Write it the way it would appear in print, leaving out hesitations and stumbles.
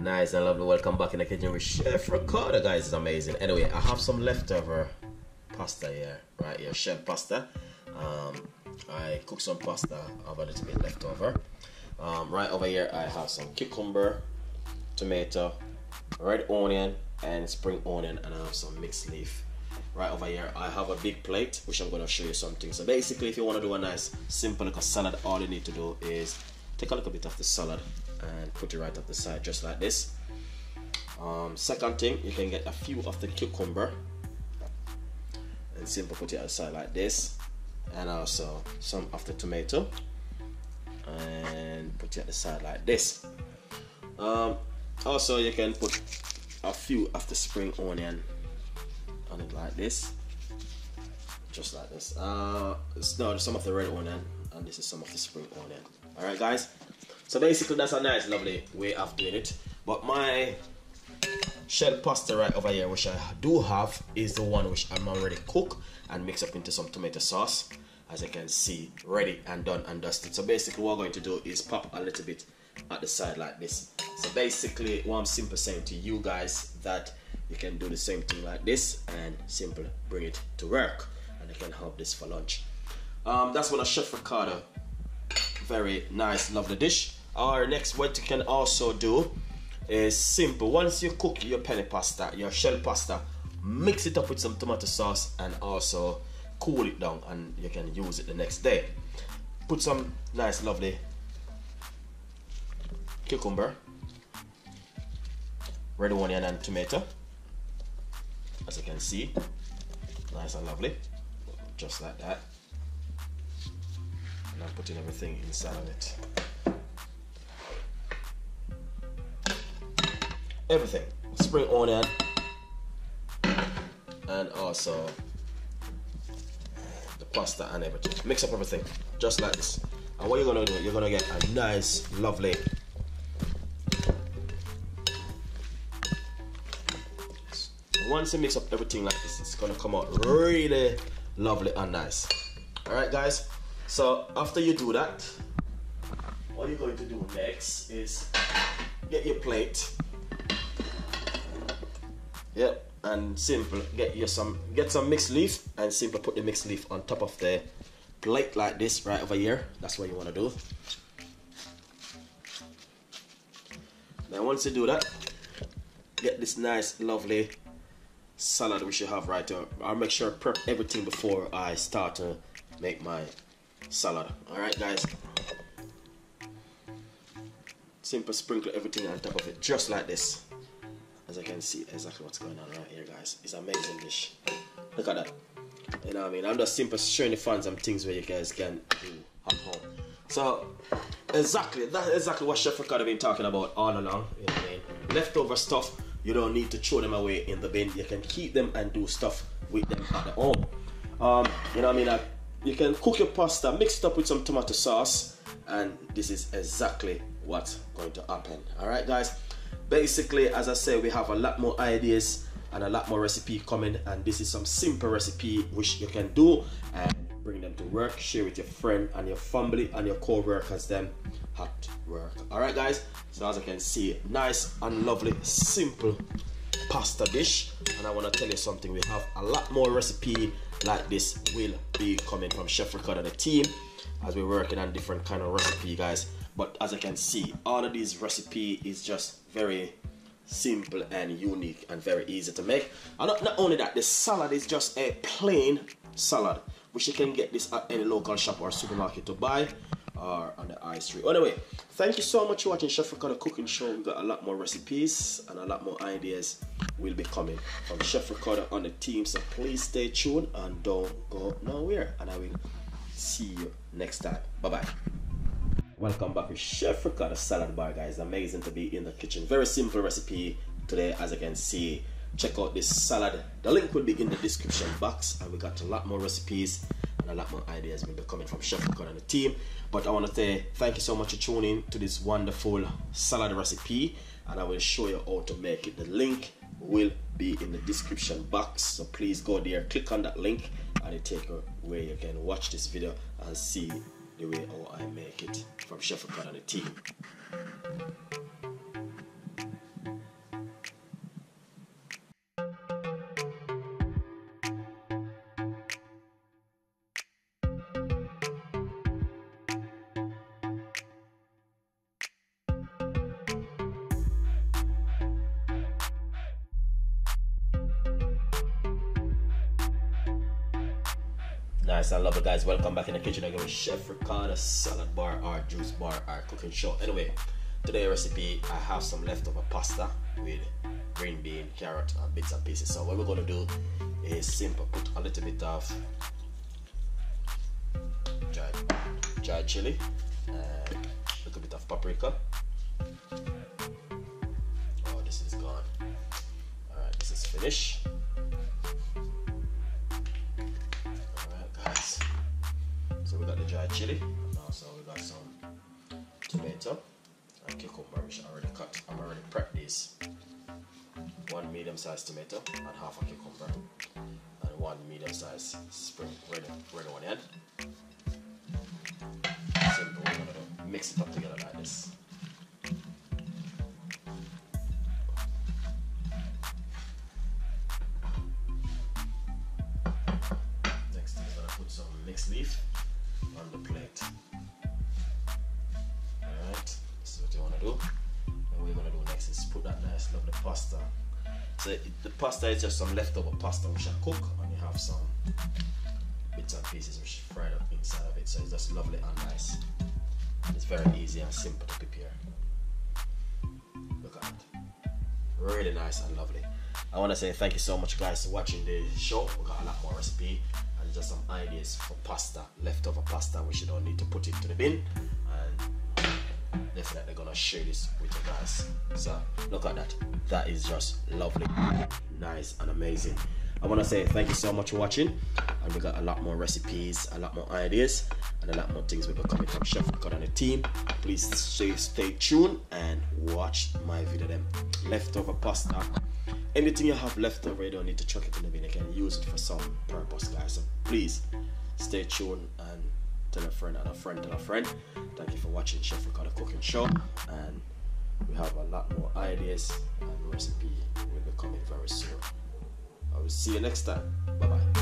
Nice and lovely. Welcome back in the kitchen with Chef Ricardo, guys. It's amazing. Anyway, I have some leftover pasta here, right here, shell pasta. I cooked some pasta. I have a little bit left over. Right over here, I have some cucumber, tomato, red onion, and spring onion, and I have some mixed leaf. Right over here, I have a big plate, which I'm going to show you something. So basically, if you want to do a nice, simple like a salad, all you need to do is take a little bit of the salad and put it right up the side, just like this. Second thing, you can get a few of the cucumber and simply put it outside like this, and also some of the tomato and put it at the side like this. Also, you can put a few of the spring onion on it like this, just like this. No, some of the red onion, and this is some of the spring onion. All right, guys. So basically, that's a nice, lovely way of doing it. But my shell pasta right over here, which I do have, is the one which I'm already cooked and mixed up into some tomato sauce. As you can see, ready and done and dusted. So basically, what I'm going to do is pop a little bit at the side like this. So basically, what I'm simply saying to you guys, that you can do the same thing like this and simply bring it to work, and you can have this for lunch. That's what a Chef Ricardo very nice, lovely dish. Our next, what you can also do is simple. Once you cook your penne pasta, your shell pasta, mix it up with some tomato sauce and also cool it down, and you can use it the next day. Put some nice, lovely cucumber, red onion, and tomato. As you can see, nice and lovely, just like that. And I'm putting everything inside of it. Everything, spring onion, and also the pasta and everything. Mix up everything, just like this. And what you're gonna do, you're gonna get a nice, lovely once you mix up everything like this, it's gonna come out really lovely and nice. Alright, guys, so after you do that, what you're going to do next is get your plate. Yep, and simple get some mixed leaf, and simply put the mixed leaf on top of the plate like this right over here. That's what you want to do. Now once you do that, get this nice lovely salad which you have right here. I'll make sure I prep everything before I start to make my salad. Alright, guys, simple sprinkle everything on top of it, just like this. As I can see exactly what's going on right here, guys. It's an amazing dish. Look at that. You know what I mean? I'm just simply showing the fans some things where you guys can do at home. So exactly, that's exactly what Chef Ricardo been talking about all along. You know what I mean? Leftover stuff, you don't need to throw them away in the bin. You can keep them and do stuff with them at home. You know what I mean? You can cook your pasta, mix it up with some tomato sauce, and this is exactly what's going to happen. Alright, guys? Basically, as I said, we have a lot more ideas and a lot more recipe coming, and this is some simple recipe which you can do and bring them to work, share with your friend and your family and your co-workers them at work. Alright, guys, so as you can see, nice and lovely simple pasta dish. And I want to tell you something, we have a lot more recipe like this will be coming from Chef Ricardo and the team as we're working on different kind of recipe, guys. But as you can see, all of these recipe is just very simple and unique and very easy to make. And not only that, the salad is just a plain salad, which you can get this at any local shop or supermarket to buy, or on the high street. Anyway, thank you so much for watching Chef Ricardo Cooking Show. We've got a lot more recipes and a lot more ideas will be coming from Chef Ricardo on the team. So please stay tuned and don't go nowhere. And I will see you next time. Bye-bye. Welcome back with Chef Ricardo Salad Bar, guys. Amazing to be in the kitchen. Very simple recipe today, as you can see. Check out this salad. The link will be in the description box, and we got a lot more recipes and a lot more ideas will be coming from Chef Ricardo and the team. But I want to say thank you so much for tuning in to this wonderful salad recipe, and I will show you how to make it. The link will be in the description box, so please go there, click on that link, and it take you where you can watch this video and see the way how I make it from Chef Ricardo and the team. Nice and lovely, guys. Welcome back in the kitchen again with Chef Ricardo salad bar or juice bar or cooking show. Anyway, today's recipe, I have some leftover pasta with green bean, carrot and bits and pieces. So what we're going to do is simple. Put a little bit of dried chili and a little bit of paprika. Oh, this is gone. Alright, this is finished. So we got the dried chili, and also we got some tomato and cucumber, which I already cut. I'm already prepped these. One medium-sized tomato and half a cucumber, and one medium-sized spring red onion. Simple. We're gonna mix it up together like this. Next, we're gonna put some mixed leaf on the plate. Alright, this is what you want to do. And what we're going to do next is put that nice lovely pasta. So the pasta is just some leftover pasta which I cook, and you have some bits and pieces which fried up inside of it. So it's just lovely and nice. And it's very easy and simple to prepare. Look at it. Really nice and lovely. I want to say thank you so much, guys, for watching the show. We got a lot more recipe and just some ideas for pasta, leftover pasta, which you don't need to put into the bin. And definitely gonna share this with you guys. So look at that. That is just lovely, nice and amazing. I want to say thank you so much for watching, and we got a lot more recipes, a lot more ideas, and a lot more things will be coming from Chef Ricardo and the team. Please stay tuned and watch my video. Them leftover pasta. Anything you have left over, you don't need to chuck it in the bin. You can use it for some purpose, guys. So please stay tuned and tell a friend and a friend tell a friend. Thank you for watching Chef Ricardo Cooking Show, and we have a lot more ideas and recipe will be coming very soon. I will see you next time. Bye bye.